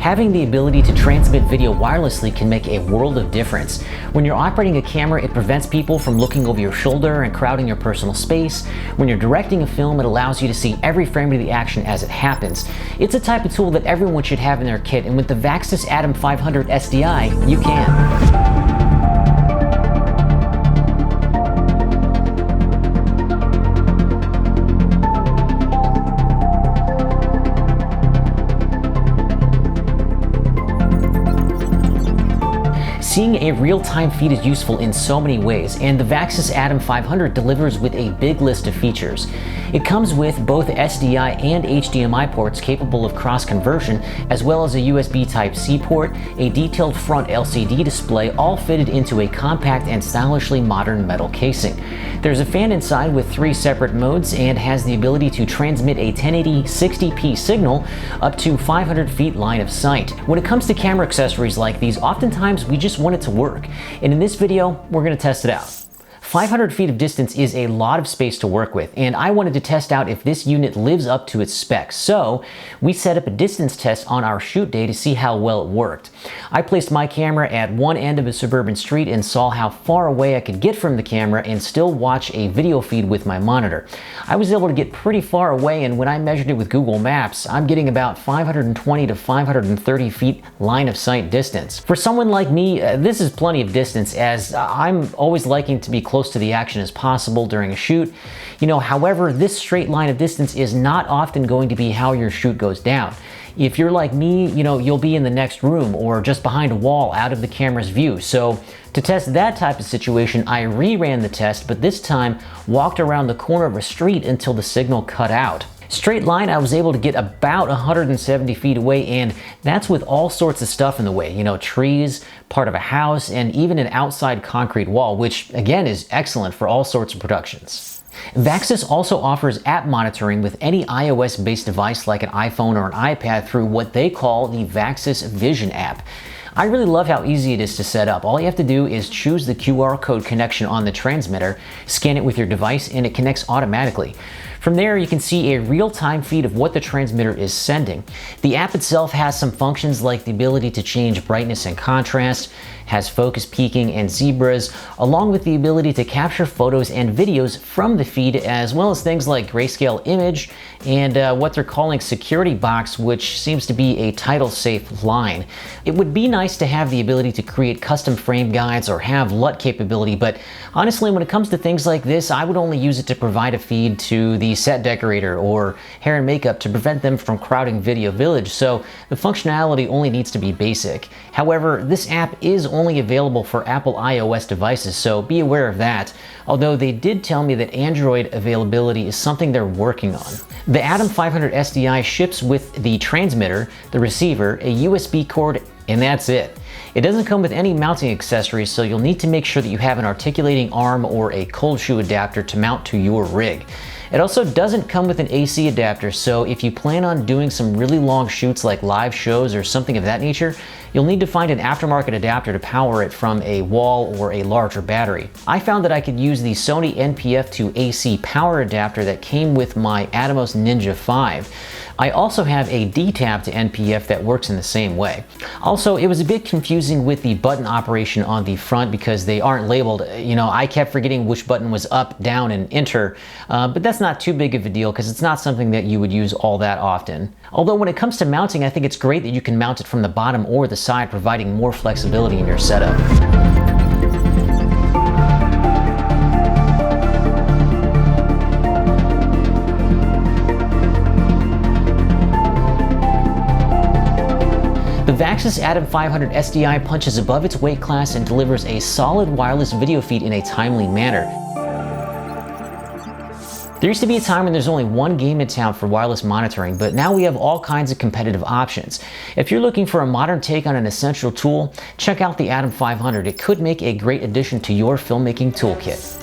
Having the ability to transmit video wirelessly can make a world of difference. When you're operating a camera, it prevents people from looking over your shoulder and crowding your personal space. When you're directing a film, it allows you to see every frame of the action as it happens. It's a type of tool that everyone should have in their kit, and with the Vaxis Atom 500 SDI, you can. Seeing a real-time feed is useful in so many ways, and the Vaxis Atom 500 delivers with a big list of features. It comes with both SDI and HDMI ports capable of cross-conversion, as well as a USB Type-C port, a detailed front LCD display, all fitted into a compact and stylishly modern metal casing. There's a fan inside with 3 separate modes and has the ability to transmit a 1080 60p signal up to 500 feet line of sight. When it comes to camera accessories like these, oftentimes we just want it to work. And in this video, we're going to test it out. 500 feet of distance is a lot of space to work with, and I wanted to test out if this unit lives up to its specs. So we set up a distance test on our shoot day to see how well it worked. I placed my camera at one end of a suburban street and saw how far away I could get from the camera and still watch a video feed with my monitor. I was able to get pretty far away, and when I measured it with Google Maps, I'm getting about 520 to 530 feet line of sight distance. For someone like me, this is plenty of distance, as I'm always liking to be close to the action as possible during a shoot. However, this straight line of distance is not often going to be how your shoot goes down. If you're like me, you'll be in the next room or just behind a wall out of the camera's view. So to test that type of situation, I reran the test, but this time walked around the corner of a street until the signal cut out. Straight line, I was able to get about 170 feet away, and that's with all sorts of stuff in the way. Trees, part of a house, and even an outside concrete wall, which again is excellent for all sorts of productions. Vaxis also offers app monitoring with any iOS-based device like an iPhone or an iPad through what they call the Vaxis Vision app. I really love how easy it is to set up. All you have to do is choose the QR code connection on the transmitter, scan it with your device, and it connects automatically. From there, you can see a real-time feed of what the transmitter is sending. The app itself has some functions like the ability to change brightness and contrast, has focus peaking and zebras, along with the ability to capture photos and videos from the feed, as well as things like grayscale image and what they're calling security box, which seems to be a title safe line. It would be nice to have the ability to create custom frame guides or have LUT capability, but honestly, when it comes to things like this, I would only use it to provide a feed to the set decorator or hair and makeup to prevent them from crowding Video Village, so the functionality only needs to be basic. However, this app is only available for Apple iOS devices, so be aware of that, although they did tell me that Android availability is something they're working on. The Atom 500 SDI ships with the transmitter, the receiver, a USB cord, and that's it. It doesn't come with any mounting accessories, so you'll need to make sure that you have an articulating arm or a cold shoe adapter to mount to your rig. It also doesn't come with an AC adapter, so if you plan on doing some really long shoots like live shows or something of that nature, you'll need to find an aftermarket adapter to power it from a wall or a larger battery. I found that I could use the Sony NPF to AC power adapter that came with my Atomos Ninja 5. I also have a D-tab to NPF that works in the same way. Also, it was a bit confusing with the button operation on the front because they aren't labeled. I kept forgetting which button was up, down, and enter, but that's not too big of a deal because it's not something that you would use all that often. Although when it comes to mounting, I think it's great that you can mount it from the bottom or the side, providing more flexibility in your setup. The Vaxis Atom 500 SDI punches above its weight class and delivers a solid wireless video feed in a timely manner. There used to be a time when there's only one game in town for wireless monitoring, but now we have all kinds of competitive options. If you're looking for a modern take on an essential tool, check out the Atom 500. It could make a great addition to your filmmaking toolkit.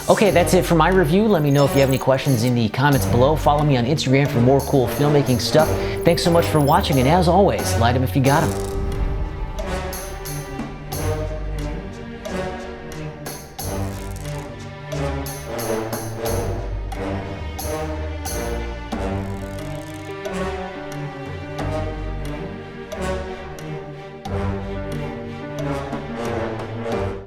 Okay, that's it for my review. Let me know if you have any questions in the comments below. Follow me on Instagram for more cool filmmaking stuff. Thanks so much for watching, and as always, light 'em if you got 'em.